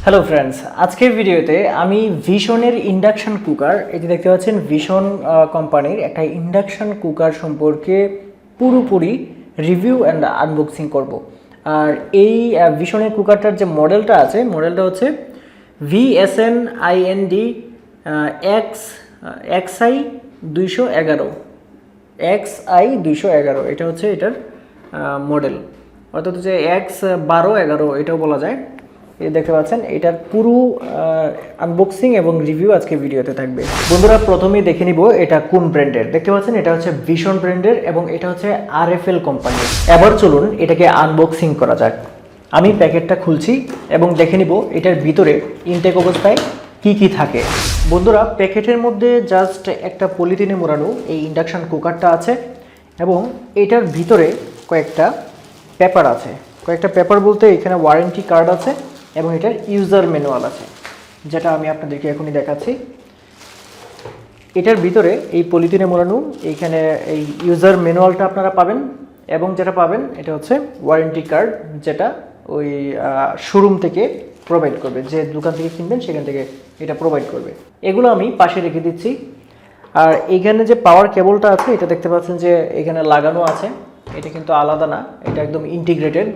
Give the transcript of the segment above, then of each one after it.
Hello friends, আজকের ভিডিওতে আমি ভিশনের ইন্ডাকশন কুকার, এই যে দেখতে পাচ্ছেন ভিশন কোম্পানির একটা ইন্ডাকশন কুকার সম্পর্কে পুরোপুরি রিভিউ অ্যান্ড আনবক্সিং করব। আর এই ভিশনের কুকারটার যে মডেলটা আছে, মডেলটা হচ্ছে VSN-IND XI 211 XI 211, এটা হচ্ছে এটার মডেল, অর্থাৎ হচ্ছে X1211 এটাও বলা যায়। এই দেখতে পাচ্ছেন এটার পুরো আনবক্সিং এবং রিভিউ আজকে ভিডিওতে থাকবে। বন্ধুরা, প্রথমেই দেখে নিব এটা কোন ব্র্যান্ডের। দেখতে পাচ্ছেন এটা হচ্ছে ভিশন ব্র্যান্ডের এবং এটা হচ্ছে RFL কোম্পানির। এবার চলুন এটাকে আনবক্সিং করা যাক। আমি প্যাকেটটা খুলছি এবং দেখে নিব এটার ভিতরে ইনটেক অবস্থায় কি কি থাকে। বন্ধুরা, প্যাকেটের মধ্যে জাস্ট একটা পলিথিনে মোড়ানো এই ইন্ডাকশন কুকারটা আছে এবং এটার ভিতরে কয়েকটা পেপার আছে। কয়েকটা পেপার বলতে এখানে ওয়ারেন্টি কার্ড আছে এবং এটার ইউজার ম্যানুয়াল আছে, যেটা আমি আপনাদেরকে এখনই দেখাচ্ছি। এটার ভিতরে এই পলিথিনে মোড়ানো এইখানে এই ইউজার ম্যানুয়ালটা আপনারা পাবেন এবং যেটা পাবেন এটা হচ্ছে ওয়ারেন্টি কার্ড, যেটা ওই শোরুম থেকে প্রোভাইড করবে, যে দোকান থেকে কিনবেন সেখান থেকে এটা প্রোভাইড করবে। এগুলো আমি পাশে রেখে দিচ্ছি। আর এইখানে যে পাওয়ার কেবলটা আছে এটা দেখতে পাচ্ছেন যে এখানে লাগানো আছে, এটা কিন্তু আলাদা না, এটা একদম ইন্টিগ্রেটেড।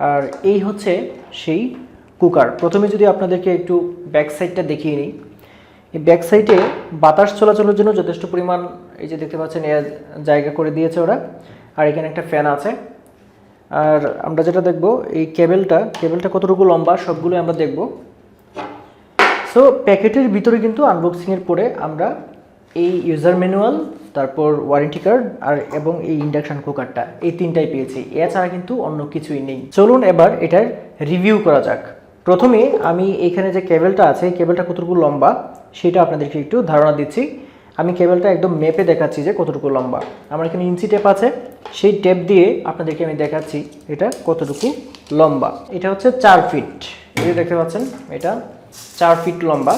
আর এই হচ্ছে সেই কুকার। প্রথমে যদি আপনাদেরকে একটু ব্যাক সাইডটা দেখিয়ে নিই, এই ব্যাক সাইডে বাতাস চলাচলের জন্য যথেষ্ট পরিমাণ এই যে দেখতে পাচ্ছেন জায়গা করে দিয়েছে ওরা। আর এখানে একটা ফ্যান আছে। আর আমরা যেটা দেখব এই কেবলটা কতটুকু লম্বা সবগুলো আমরা দেখব। সো প্যাকেটের ভিতরে কিন্তু আনবক্সিংয়ের পরে আমরা এই ইউজার ম্যানুয়াল, তারপর ওয়ারেন্টি কার্ড আর এবং এই ইন্ডাকশন কুকারটা, এই তিনটাই পেয়েছি। এছাড়া কিন্তু অন্য কিছুই নেই। চলুন এবার এটার রিভিউ করা যাক। প্রথমে আমি এখানে যে কেবলটা আছে, কেবলটা কতটুকু লম্বা সেটা আপনাদেরকে একটু ধারণা দিচ্ছি। আমি কেবলটা একদম মেপে দেখাচ্ছি যে কতটুকু লম্বা। আমার এখানে ইঞ্চি টেপ আছে, সেই টেপ দিয়ে আপনাদেরকে আমি দেখাচ্ছি এটা কতটুকু লম্বা। এটা হচ্ছে 4 ফিট, এই দেখতে পাচ্ছেন এটা 4 ফিট লম্বা।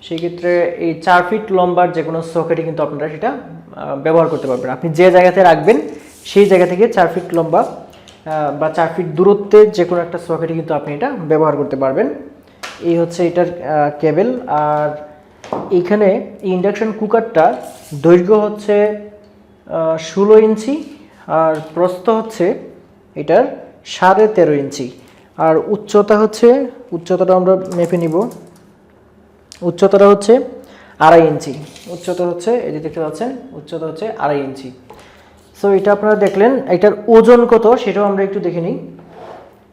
সেই ক্ষেত্রে এই 4 ফিট লম্বার যে কোনো সকেটে কিন্তু আপনারা সেটা ব্যবহার করতে পারবেন। আপনি যে জায়গাতে রাখবেন সেই জায়গা থেকে 4 ফিট লম্বা বা 4 ফিট দূরত্বে যে কোনো একটা সকেটে কিন্তু আপনি এটা ব্যবহার করতে পারবেন। এই হচ্ছে এটার কেবল। আর এইখানে ইন্ডাকশন কুকারটা দৈর্ঘ্য হচ্ছে 16 ইঞ্চি আর প্রস্থ হচ্ছে এটার 13.5 ইঞ্চি। আর উচ্চতাটা আমরা মেপে নিব। উচ্চতাটা হচ্ছে 2.5 ইঞ্চি। উচ্চতা হচ্ছে এই যে দেখতে পাচ্ছেন, উচ্চতা হচ্ছে 2.5 ইঞ্চি। সো এটা আপনারা দেখলেন। এটার ওজন কত সেটাও আমরা একটু দেখে নিই।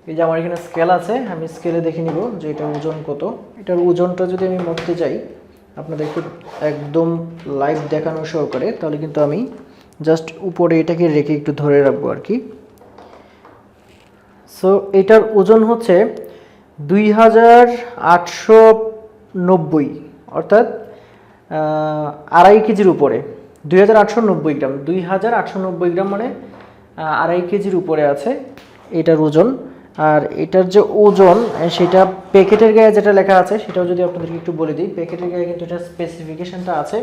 এই যে আমার এখানে স্কেল আছে, আমি স্কেলে দেখে নিব যে এটার ওজন কত। এটার ওজনটা যদি আমি মাপতে যাই আপনাদেরকে একদম লাইভ দেখানো সহকারে, তাহলে কিন্তু আমি জাস্ট উপরে এটাকে রেখে একটু ধরে রাখবো আর কি। সো এটার ওজন হচ্ছে 2890, অর্থাৎ 2.5 কেজির উপরে। 2890 গ্রাম, 2890 গ্রাম মানে 2.5 কেজির উপরে আছে এটার ওজন। আর এটার যে ওজন সেটা প্যাকেটের গায়ে যেটা লেখা আছে সেটাও যদি আপনাদেরকে একটু বলে দিই। প্যাকেটের গায়ে কিন্তু এটা স্পেসিফিকেশনটা আছে।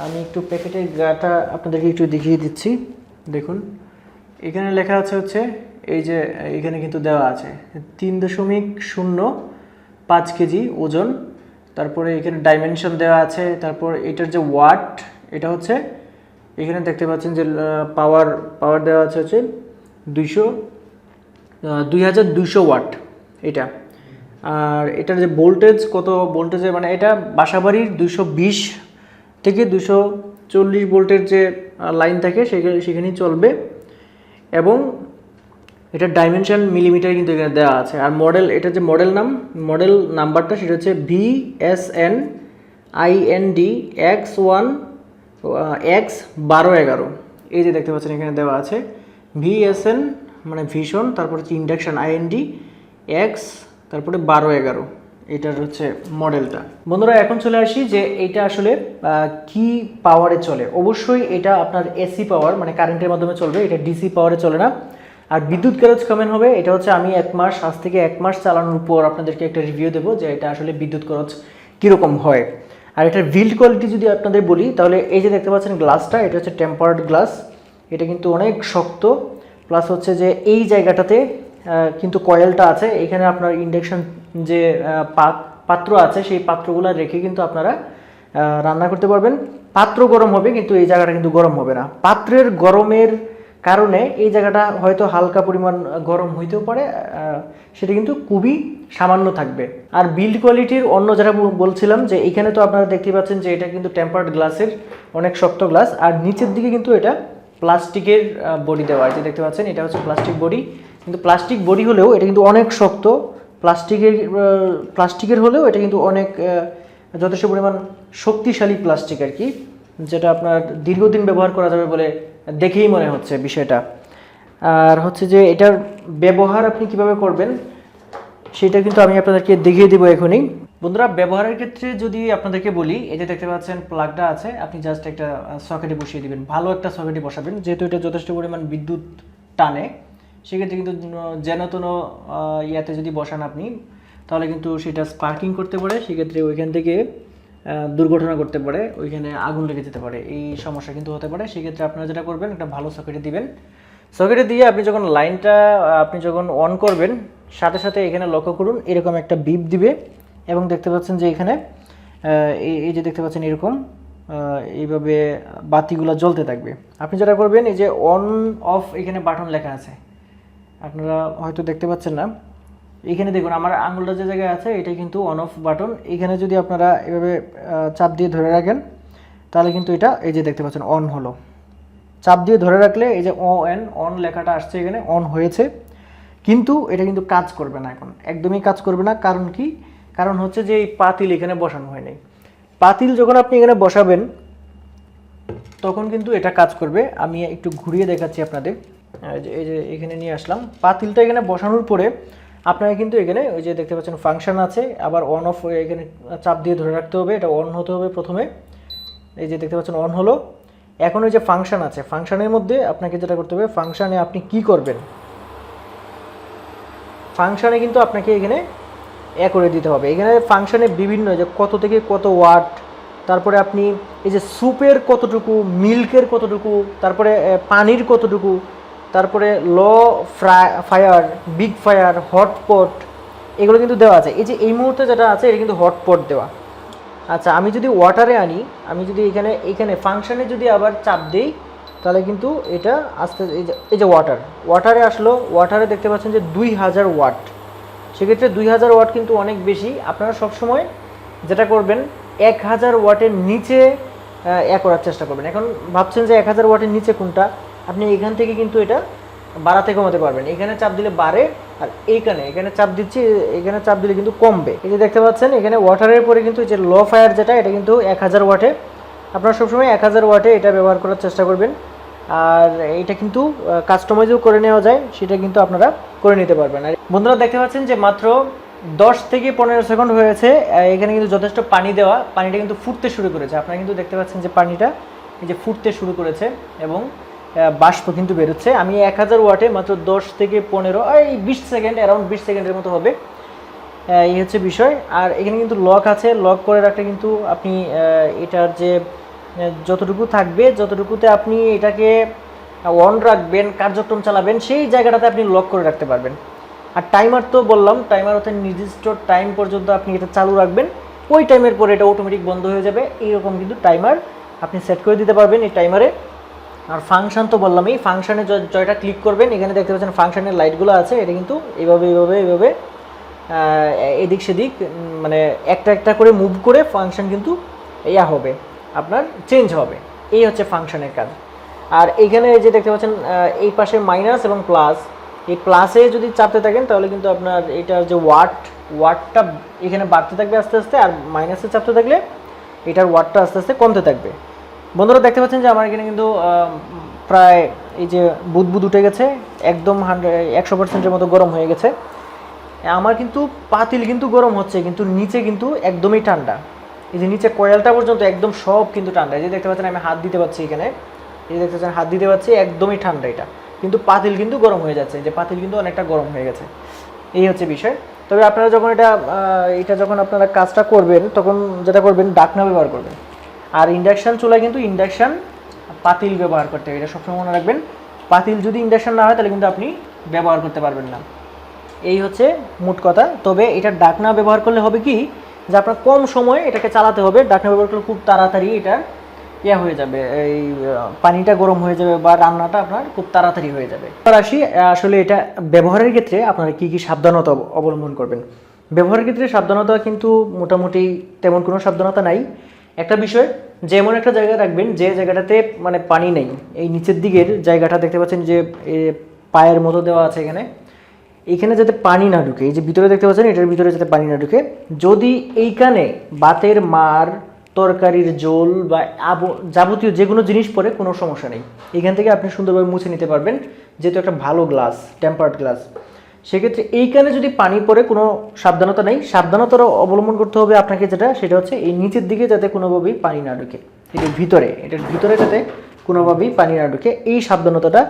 আমি একটু প্যাকেটের গাটা আপনাদেরকে একটু দেখিয়ে দিচ্ছি। দেখুন এখানে লেখা আছে হচ্ছে এই যে এখানে কিন্তু দেওয়া আছে 3.05 কেজি ওজন। তারপরে এখানে ডাইমেনশন দেওয়া আছে। তারপর এটার যে ওয়াট, এটা হচ্ছে এখানে দেখতে পাচ্ছেন যে পাওয়ার দেওয়া আছে হচ্ছে 2200 ওয়াট এটা। আর এটার যে ভোল্টেজ, কত ভোল্টেজে মানে এটা বাসাবাড়ির 220 থেকে 240 ভোল্টের যে লাইন থাকে সেখানেই চলবে। এবং এটার ডাইমেনশন মিলিমিটার কিন্তু এখানে দেওয়া আছে। আর মডেল, এটা যে মডেল নাম্বারটা সেটা হচ্ছে VSN-IND X1211। এই যে দেখতে পাচ্ছেন এখানে দেওয়া আছে VSN মানে ভিশন, তারপর হচ্ছে ইন্ডাকশন IND X তারপরে 1211, এটার হচ্ছে মডেলটা। বন্ধুরা, এখন চলে আসি যে এটা আসলে কি পাওয়ারে চলে। অবশ্যই এটা আপনার AC পাওয়ার মানে কারেন্টের মাধ্যমে চলবে, এটা DC পাওয়ারে চলে না। আর বিদ্যুৎ খরচ কেমন হবে এটা হচ্ছে আমি আজ থেকে 1 মাস চালানোর পর আপনাদেরকে একটা রিভিউ দেবো যে এটা আসলে বিদ্যুৎ খরচ কীরকম হয়। আর এটার বিল্ড কোয়ালিটি যদি আপনাদের বলি তাহলে এই যে দেখতে পাচ্ছেন গ্লাসটা, এটা হচ্ছে টেম্পার্ড গ্লাস। এটা কিন্তু অনেক শক্ত, প্লাস হচ্ছে যে এই জায়গাটাতে কিন্তু কয়েলটা আছে এখানে আপনার ইন্ডাকশন যে পাত্র আছে সেই পাত্রগুলো রেখে কিন্তু আপনারা রান্না করতে পারবেন। পাত্র গরম হবে কিন্তু এই জায়গাটা কিন্তু গরম হবে না। পাত্রের গরমের কারণে এই জায়গাটা হয়তো হালকা পরিমাণ গরম হইতেও পারে, সেটা কিন্তু খুবই সামান্য থাকবে। আর বিল্ড কোয়ালিটির অন্য যারা বলছিলাম যে এখানে তো আপনারা দেখতে পাচ্ছেন যে এটা কিন্তু টেম্পার্ড গ্লাসের, অনেক শক্ত গ্লাস, আর নিচের দিকে কিন্তু এটা প্লাস্টিকের বডি দেওয়া আছে, দেখতে পাচ্ছেন এটা হচ্ছে প্লাস্টিক বডি। কিন্তু প্লাস্টিক বডি হলেও এটা কিন্তু অনেক শক্ত, প্লাস্টিকের হলেও এটা কিন্তু অনেক যথেষ্ট পরিমাণ শক্তিশালী প্লাস্টিক আর কি, যেটা আপনার দীর্ঘদিন ব্যবহার করা যাবে বলে দেখেই মনে হচ্ছে বিষয়টা। আর হচ্ছে যে এটার ব্যবহার আপনি কিভাবে করবেন সেটা কিন্তু আমি আপনাদেরকে দেখিয়ে দিব এখনই। বন্ধুরা, ব্যবহারের ক্ষেত্রে যদি আপনাদেরকে বলি, এই যে দেখতে পাচ্ছেন প্লাগটা আছে, আপনি জাস্ট একটা সকেটে বসিয়ে দিবেন, ভালো একটা সকেটে বসাবেন, যেহেতু এটা যথেষ্ট পরিমাণ বিদ্যুৎ টানে। সেক্ষেত্রে কিন্তু যেন তেন ইয়াতে যদি বসান আপনি, তাহলে কিন্তু সেটা স্পার্কিং করতে পারে, সেক্ষেত্রে ওইখান থেকে দুর্ঘটনা করতে পারে, ওইখানে আগুন লেগে যেতে পারে, এই সমস্যা কিন্তু হতে পারে। সেক্ষেত্রে আপনারা যেটা করবেন, একটা ভালো সকেটে দিবেন। সকেটে দিয়ে আপনি যখন লাইনটা আপনি যখন অন করবেন, সাথে সাথে এখানে লক্ষ্য করুন এরকম একটা বিপ দিবে, এবং দেখতে পাচ্ছেন যে এখানে এই যে দেখতে পাচ্ছেন এরকম এইভাবে বাতিগুলো জ্বলতে থাকবে। আপনি যেটা করবেন, এই যে অন অফ এখানে বাটন লেখা আছে, আপনারা হয়তো দেখতে পাচ্ছেন না, এখানে দেখুন আমার আঙুলটা যে জায়গায় আছে এটাই কিন্তু অন অফ বাটন। এখানে যদি আপনারা এভাবে চাপ দিয়ে ধরে রাখেন, তাহলে কিন্তু এটা এই যে দেখতে পাচ্ছেন অন হলো। চাপ দিয়ে ধরে রাখলে এই যে অন লেখাটা আসছে, এখানে অন হয়েছে, কিন্তু এটা কিন্তু কাজ করবে না, এখন একদমই কাজ করবে না। কারণ কি? কারণ হচ্ছে যে এই পাতিল এখানে বসানো হয় নাই। পাতিল যখন আপনি এখানে বসাবেন তখন কিন্তু এটা কাজ করবে। আমি একটু ঘুরিয়ে দেখাচ্ছি আপনাদের, এই যে এখানে নিয়ে আসলাম। পাতিলটা এখানে বসানোর পরে আপনারা কিন্তু এখানে ওই যে দেখতে পাচ্ছেন ফাংশন আছে, আবার অন অফ এখানে চাপ দিয়ে ধরে রাখতে হবে, এটা অন হতে হবে প্রথমে। এই যে দেখতে পাচ্ছেন অন হলো। এখন ওই যে ফাংশন আছে, ফাংশনের মধ্যে আপনাকে যেটা করতে হবে, ফাংশনে আপনি কি করবেন, ফাংশনে কিন্তু আপনাকে এখানে করে দিতে হবে। এখানে ফাংশনে বিভিন্ন যে কত থেকে কত ওয়াট, তারপরে আপনি এই যে স্যুপের কতটুকু, মিল্কের কতটুকু, তারপরে পানির কতটুকু, তারপরে লো ফায়ার, বিগ ফায়ার, হটপট, এগুলো কিন্তু দেওয়া আছে। এই যে এই মুহূর্তে যেটা আছে এটা কিন্তু হটপট দেওয়া। আচ্ছা, আমি যদি ওয়াটারে আনি, আমি যদি এখানে ফাংশনে যদি আবার চাপ দিই, তাহলে কিন্তু এটা আস্তে এই যে ওয়াটারে আসলো। ওয়াটারে দেখতে পাচ্ছেন যে 2000 ওয়াট। সেক্ষেত্রে 2000 ওয়াট কিন্তু অনেক বেশি। আপনারা সবসময় যেটা করবেন, 1000 ওয়াটের নিচে করার চেষ্টা করবেন। এখন ভাবছেন যে 1000 ওয়াটের নিচে কোনটা, আপনি এখান থেকে কিন্তু এটা বাড়াতে কমাতে পারবেন। এখানে চাপ দিলে বাড়ে, আর এখানে চাপ দিচ্ছি, এখানে চাপ দিলে কিন্তু কমবে। এই যে দেখতে পাচ্ছেন এখানে ওয়াটারের পরে কিন্তু যে লো ফায়ার যেটা, এটা কিন্তু 1000 ওয়াটে। আপনারা সবসময় 1000 ওয়াটে এটা ব্যবহার করার চেষ্টা করবেন। আর এটা কিন্তু কাস্টমাইজও করে নেওয়া যায়, সেটা কিন্তু আপনারা করে নিতে পারবেন। আর বন্ধুরা দেখতে পাচ্ছেন যে মাত্র 10 থেকে 15 সেকেন্ড হয়েছে, এখানে কিন্তু যথেষ্ট পানি দেওয়া, পানিটা কিন্তু ফুটতে শুরু করেছে। আপনারা কিন্তু দেখতে পাচ্ছেন যে পানিটা এই যে ফুটতে শুরু করেছে এবং বাষ্প কিন্তু বেরোচ্ছে। আমি 1000 ওয়াটে মাত্র 10 থেকে 15 20 সেকেন্ড, অ্যারাউন্ড 20 সেকেন্ডের মতো হবে, এই হচ্ছে বিষয়। আর এখানে কিন্তু লক আছে, লক করে রাখলে কিন্তু আপনি এটার যে যতটুকু থাকবে, যতটুকুতে আপনি এটাকে অন রাখবেন, কার্যক্রম চালাবেন, সেই জায়গাটাতে আপনি লক করে রাখতে পারবেন। আর টাইমার তো বললাম, টাইমার হচ্ছে নির্দিষ্ট টাইম পর্যন্ত আপনি এটা চালু রাখবেন, ওই টাইমের পরে এটা অটোমেটিক বন্ধ হয়ে যাবে। এইরকম কিন্তু টাইমার আপনি সেট করে দিতে পারবেন এই টাইমারে। আর ফাংশন তো বললাম, এই ফাংশনে জয়টা ক্লিক করবেন, এখানে দেখতে পাচ্ছেন ফাংশনের লাইটগুলো আছে, এটা কিন্তু এইভাবে এদিক সেদিক মানে একটা করে মুভ করে ফাংশন কিন্তু হবে, আপনার চেঞ্জ হবে। এই হচ্ছে ফাংশনের কাজ। আর এইখানে যে দেখতে পাচ্ছেন এই পাশে মাইনাস এবং প্লাস, এই প্লাসে যদি চাপতে থাকেন তাহলে কিন্তু আপনার এটার যে ওয়াটটা এখানে বাড়তে থাকবে আস্তে আস্তে, আর মাইনাসে চাপতে থাকলে এটার ওয়াটটা আস্তে আস্তে কমতে থাকবে। বন্ধুরা দেখতে পাচ্ছেন যে আমার এখানে কিন্তু প্রায় এই যে বুদবুদ উঠে গেছে, একদম 100%-এর মতো গরম হয়ে গেছে। আমার কিন্তু পাতিল কিন্তু গরম হচ্ছে, কিন্তু নিচে কিন্তু একদমই ঠান্ডা। এই যে নিচে কয়েলটা পর্যন্ত একদম সব কিন্তু ঠান্ডা। এই যে দেখতে পাচ্ছেন আমি হাত দিতে পারছি, এখানে এই যে দেখতে পাচ্ছেন হাত দিতে পারছি, একদমই ঠান্ডা এটা, কিন্তু পাতিল কিন্তু গরম হয়ে যাচ্ছে। যে পাতিল কিন্তু অনেকটা গরম হয়ে গেছে, এই হচ্ছে বিষয়। তবে আপনারা যখন এটা যখন আপনারা কাজটা করবেন, তখন যেটা করবেন, ঢাকনা ব্যবহার করবেন। আর ইন্ডাকশান চুলায় কিন্তু ইন্ডাকশান পাতিল ব্যবহার করতে হবে, এটা সবসময় মনে রাখবেন। পাতিল যদি ইন্ডাকশান না হয় তাহলে কিন্তু আপনি ব্যবহার করতে পারবেন না। এই হচ্ছে মোট কথা। তবে এটা ডাকনা ব্যবহার করলে হবে কি, যে আপনার কম সময়ে এটাকে চালাতে হবে। ডাকনা ব্যবহার করলে খুব তাড়াতাড়ি এটা হয়ে যাবে, এই পানিটা গরম হয়ে যাবে বা রান্নাটা আপনার খুব তাড়াতাড়ি হয়ে যাবে। এবার আসি আসলে এটা ব্যবহারের ক্ষেত্রে আপনারা কি কি সাবধানতা অবলম্বন করবেন। ব্যবহারের ক্ষেত্রে সাবধানতা কিন্তু মোটামুটি তেমন কোনো সাবধানতা নাই। একটা বিষয়, যেমন একটা জায়গায় রাখবেন যে জায়গাটাতে মানে পানি নেই, এই নিচের দিকের জায়গাটা দেখতে পাচ্ছেন যে পায়ের মতো দেওয়া আছে এইখানে যাতে পানি না ঢুকে, এই যে ভিতরে দেখতে পাচ্ছেন এটার ভিতরে যাতে পানি না ঢুকে। যদি এইখানে বাতের মার, তরকারির জল বা যাবতীয় যে কোনো জিনিস পরে কোনো সমস্যা নেই, এখান থেকে আপনি সুন্দরভাবে মুছে নিতে পারবেন, যেহেতু একটা ভালো গ্লাস, টেম্পার্ড গ্লাস। সেক্ষেত্রে এইখানে যদি পানি পড়ে কোনো সাবধানতা নেই, সাবধানতা অবলম্বন করতে হবে আপনাকে, সেটা হচ্ছে এই নিচের দিকে যাতে কোনোভাবেই পানি না ঢুকে, এটার ভিতরে যাতে কোনোভাবেই পানি না ঢুকে, এই সাবধানতাটা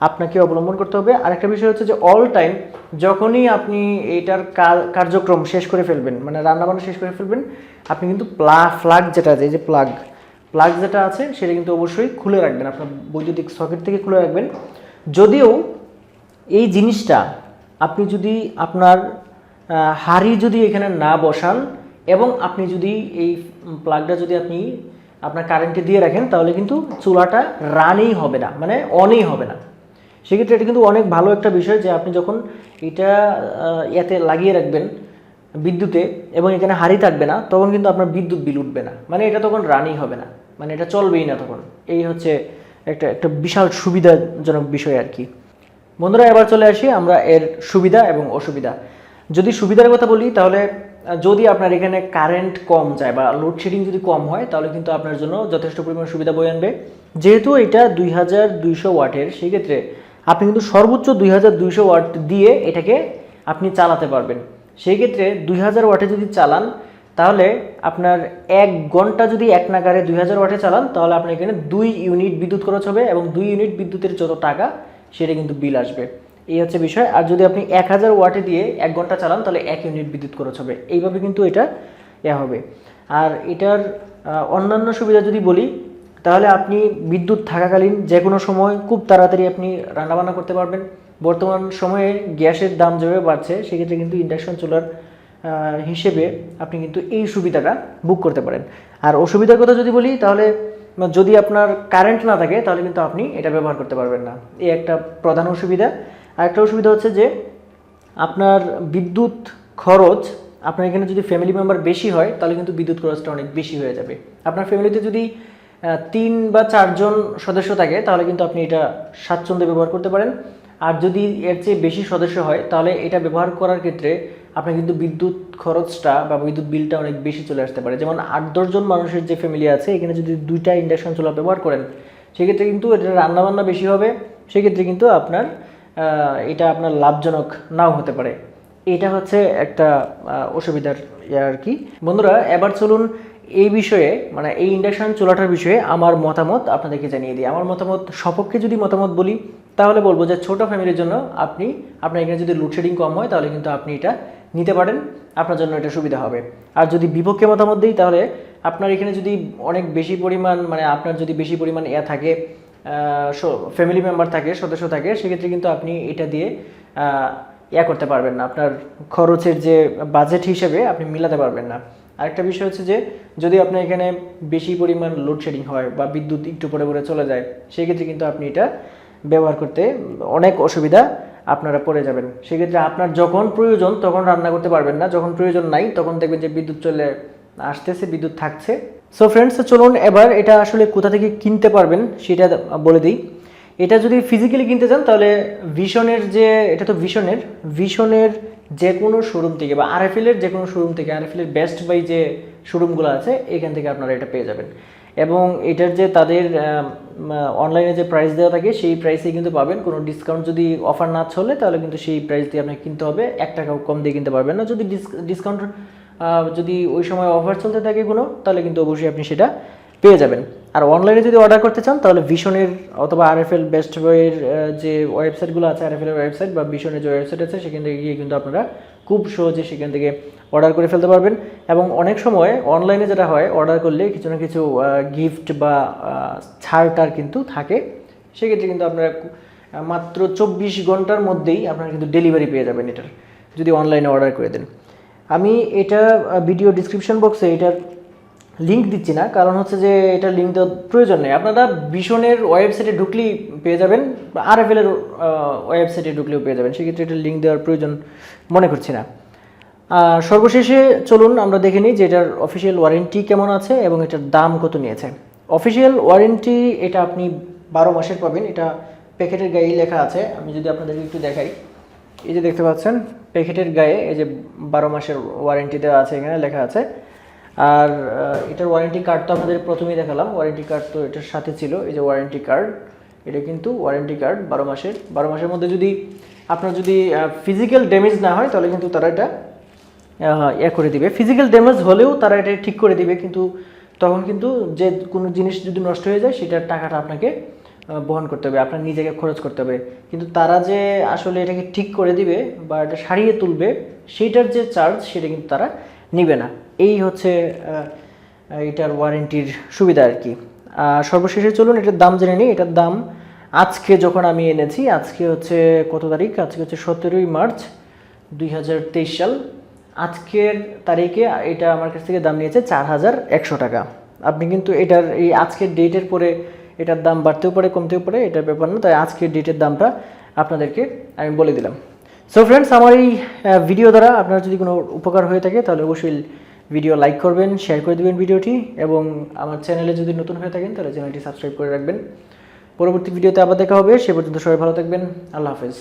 আপনাকে অবলম্বন করতে হবে। আরেকটা বিষয় হচ্ছে যে অল টাইম যখনই আপনি এইটার কার্যক্রম শেষ করে ফেলবেন, মানে রান্নাবান্না শেষ করে ফেলবেন, আপনি কিন্তু প্লাগ যেটা আছে, এই যে প্লাগ যেটা আছে সেটা কিন্তু অবশ্যই খুলে রাখবেন, আপনার বৈদ্যুতিক সকেট থেকে খুলে রাখবেন। যদিও এই জিনিসটা আপনি যদি আপনার হাঁড়ি যদি এখানে না বসান এবং আপনি যদি এই প্লাগটা যদি আপনি আপনার কারেন্টে দিয়ে রাখেন, তাহলে কিন্তু চুলাটা রানই হবে না, মানে অনই হবে না। সেক্ষেত্রে এটা কিন্তু অনেক ভালো একটা বিষয় যে আপনি যখন এটা ইয়াতে লাগিয়ে রাখবেন বিদ্যুতে এবং এখানে হাঁড়ি থাকবে না, তখন কিন্তু আপনার বিদ্যুৎ বিল উঠবে না, মানে এটা তখন রানই হবে না, মানে এটা চলবেই না তখন। এই হচ্ছে একটা বিশাল সুবিধাজনক বিষয় আর কি। বন্ধুরা, এবার চলে আসি আমরা এর সুবিধা এবং অসুবিধা। যদি সুবিধার কথা বলি, তাহলে যদি আপনার এখানে কারেন্ট কম যায় বা লোডশেডিং যদি কম হয়, তাহলে কিন্তু আপনার জন্য যথেষ্ট পরিমাণ সুবিধা বয়ে আনবে। যেহেতু এটা 2200 ওয়াটের, সেক্ষেত্রে আপনি কিন্তু সর্বোচ্চ 2200 ওয়াট দিয়ে এটাকে আপনি চালাতে পারবেন। সেই ক্ষেত্রে 2000 ওয়াটে যদি চালান, তাহলে আপনার 1 ঘন্টা যদি এক নাগারে 2000 ওয়াটে চালান, তাহলে আপনার এখানে 2 ইউনিট বিদ্যুৎ খরচ হবে এবং 2 ইউনিট বিদ্যুতের যত টাকা সেটা কিন্তু বিল আসবে। এই হচ্ছে বিষয়। আর যদি আপনি 1000 ওয়াটে দিয়ে 1 ঘন্টা চালান, তাহলে 1 ইউনিট বিদ্যুৎ খরচ হবে। এইভাবে কিন্তু এটা হবে। আর এটার অন্যান্য সুবিধা যদি বলি, তাহলে আপনি বিদ্যুৎ থাকাকালীন যে কোনো সময় খুব তাড়াতাড়ি আপনি রান্নাবান্না করতে পারবেন। বর্তমান সময়ে গ্যাসের দাম যেভাবে বাড়ছে, সেক্ষেত্রে কিন্তু ইন্ডাকশন চুলার হিসেবে আপনি কিন্তু এই সুবিধাটা বুক করতে পারেন। আর অসুবিধার কথা যদি বলি, তাহলে যদি আপনার কারেন্ট না থাকে, তাহলে কিন্তু আপনি এটা ব্যবহার করতে পারবেন না। এই একটা প্রধান অসুবিধা। আরেকটা অসুবিধা হচ্ছে যে আপনার বিদ্যুৎ খরচ, আপনার এখানে যদি ফ্যামিলি মেম্বার বেশি হয়, তাহলে কিন্তু বিদ্যুৎ খরচটা অনেক বেশি হয়ে যাবে। আপনার ফ্যামিলিতে যদি 3 বা 4 জন সদস্য থাকে, তাহলে কিন্তু আপনি এটা স্বাচ্ছন্দ্যে ব্যবহার করতে পারেন। আর যদি এর চেয়ে বেশি সদস্য হয়, তাহলে এটা ব্যবহার করার ক্ষেত্রে আপনার কিন্তু বিদ্যুৎ খরচটা বা বিদ্যুৎ বিলটা অনেক বেশি চলে আসতে পারে। যেমন 8-10 জন মানুষের যে ফ্যামিলি আছে, এখানে যদি 2টা ইন্ডাকশন চুলা ব্যবহার করেন, সেক্ষেত্রে কিন্তু এটা রান্নাবান্না বেশি হবে। সেক্ষেত্রে কিন্তু আপনার এটা আপনার লাভজনক নাও হতে পারে। এটা হচ্ছে একটা অসুবিধার আর কি। বন্ধুরা, এবার চলুন এই বিষয়ে, মানে এই ইন্ডাকশন চুলাটার বিষয়ে আমার মতামত আপনাদেরকে জানিয়ে দিই। আমার মতামত সপক্ষে যদি মতামত বলি, তাহলে বলবো যে ছোট ফ্যামিলির জন্য আপনার এখানে যদি লোডশেডিং কম হয়, তাহলে কিন্তু আপনি এটা নিতে পারেন, আপনার জন্য এটা সুবিধা হবে। আর যদি বিপক্ষে মতামত দিই, তাহলে আপনার এখানে যদি অনেক বেশি পরিমাণ, মানে আপনার যদি বেশি পরিমাণ থাকে, ফ্যামিলি মেম্বার থাকে, সদস্য থাকে, সেক্ষেত্রে কিন্তু আপনি এটা দিয়ে করতে পারবেন না, আপনার খরচের যে বাজেট হিসেবে আপনি মিলাতে পারবেন না। আরেকটা বিষয় হচ্ছে যে যদি আপনার এখানে বেশি পরিমাণ লোডশেডিং হয় বা বিদ্যুৎ একটু পরে পরে চলে যায়, সেক্ষেত্রে কিন্তু আপনি এটা ব্যবহার করতে অনেক অসুবিধা আপনারা পড়ে যাবেন। সেক্ষেত্রে আপনার যখন প্রয়োজন তখন রান্না করতে পারবেন না, যখন প্রয়োজন নাই তখন দেখবেন যে বিদ্যুৎ চলে আসতেছে, বিদ্যুৎ থাকছে। সো ফ্রেন্ডস, চলুন এবার এটা আসলে কোথা থেকে কিনতে পারবেন সেটা বলে দিই। এটা যদি ফিজিক্যালি কিনতে চান, তাহলে এটা তো ভিশনের যে কোনো শোরুম থেকে বা আরএফএলের যে কোনো শোরুম থেকে, আরএফএলের বেস্ট বাই যে শোরুমগুলো আছে, এখান থেকে আপনারা এটা পেয়ে যাবেন। এবং এটার যে তাদের অনলাইনে যে প্রাইস দেওয়া থাকে, সেই প্রাইসেই কিন্তু পাবেন। কোনো ডিসকাউন্ট যদি অফার না চলে, তাহলে কিন্তু সেই প্রাইস দিয়ে আপনাকে কিনতে হবে, 1 টাকাও কম দিয়ে কিনতে পারবেন না। যদি ডিসকাউন্ট যদি ওই সময় অফার চলতে থাকে কোনো, তাহলে কিন্তু অবশ্যই আপনি সেটা পেয়ে যাবেন। আর অনলাইনে যদি অর্ডার করতে চান, তাহলে ভিশনের অথবা আরএফএল বেস্ট বইয়ের যে ওয়েবসাইটগুলো আছে, আরএফএলের ওয়েবসাইট বা ভিশনের যে ওয়েবসাইট আছে, সেখান থেকে গিয়ে কিন্তু আপনারা খুব সহজে সেখান থেকে অর্ডার করে ফেলতে পারবেন। এবং অনেক সময় অনলাইনে যেটা হয়, অর্ডার করলে কিছু না কিছু গিফট বা ছাড়টার কিন্তু থাকে। সেক্ষেত্রে কিন্তু আপনারা মাত্র 24 ঘন্টার মধ্যেই আপনারা কিন্তু ডেলিভারি পেয়ে যাবেন এটার। যদি অনলাইনে অর্ডার করে দেন। আমি এটা ভিডিও ডিসক্রিপশন বক্সে এটার লিঙ্ক দিচ্ছি না, কারণ হচ্ছে যে এটা লিঙ্ক দেওয়ার প্রয়োজন নেই। আপনারা ভিশনের ওয়েবসাইটে ঢুকলেই পেয়ে যাবেন, বা RFL এর ওয়েবসাইটে ঢুকলেও পেয়ে যাবেন, সেক্ষেত্রে এটা লিঙ্ক দেওয়ার প্রয়োজন মনে করছি না। সর্বশেষে চলুন আমরা দেখে নিই যে এটার অফিসিয়াল ওয়ারেন্টি কেমন আছে এবং এটার দাম কত নিয়েছে। অফিসিয়াল ওয়ারেন্টি এটা আপনি 12 মাসের পাবেন, এটা প্যাকেটের গায়ে লেখা আছে। আমি যদি আপনাদেরকে একটু দেখাই, এই যে দেখতে পাচ্ছেন প্যাকেটের গায়ে এই যে 12 মাসের ওয়ারেন্টি দেওয়া আছে, এখানে লেখা আছে। আর এটার ওয়ারেন্টি কার্ড তো আপনাদের প্রথমেই দেখালাম, ওয়ারেন্টি কার্ড তো এটার সাথে ছিল, এই যে ওয়ারেন্টি কার্ড, এটা কিন্তু ওয়ারেন্টি কার্ড 12 মাসের মধ্যে যদি আপনার যদি ফিজিক্যাল ড্যামেজ না হয় তাহলে কিন্তু তারা এটা করে দিবে। ফিজিক্যাল ড্যামেজ হলেও তারা এটা ঠিক করে দিবে, কিন্তু তখন কিন্তু যে কোনো জিনিস যদি নষ্ট হয়ে যায় সেটার টাকাটা আপনাকে বহন করতে হবে, আপনার নিজেকে খরচ করতে হবে। কিন্তু তারা যে আসলে এটাকে ঠিক করে দিবে বা এটা সারিয়ে তুলবে সেইটার যে চার্জ সেটা কিন্তু তারা নিবে না। এই হচ্ছে এটার ওয়ারেন্টির সুবিধা আর কি। সর্বশেষে চলুন এটার দাম জেনে নিই। এটার দাম আজকে যখন আমি এনেছি, আজকে হচ্ছে কত তারিখ, আজকে হচ্ছে 17ই মার্চ 2023 সাল। আজকের তারিখে এটা আমার কাছ থেকে দাম নিয়েছে 4100 টাকা। আপনি কিন্তু এটার এই আজকের ডেটের পরে এটার দাম বাড়তেও পারে কমতেও পারে, এটার ব্যাপার না, তাই আজকের ডেটের দামটা আপনাদেরকে আমি বলে দিলাম। সো ফ্রেন্ডস, আমার এই ভিডিও দ্বারা আপনার যদি কোনো উপকার হয়ে থাকে তাহলে অবশ্যই ভিডিও লাইক করবেন, শেয়ার করে দেবেন ভিডিওটি, এবং আমার চ্যানেলে যদি নতুন হয়ে থাকেন তাহলে চ্যানেলটি সাবস্ক্রাইব করে রাখবেন। পরবর্তী ভিডিওতে আবার দেখা হবে, সে পর্যন্ত সবাই ভালো থাকবেন। আল্লাহ হাফেজ।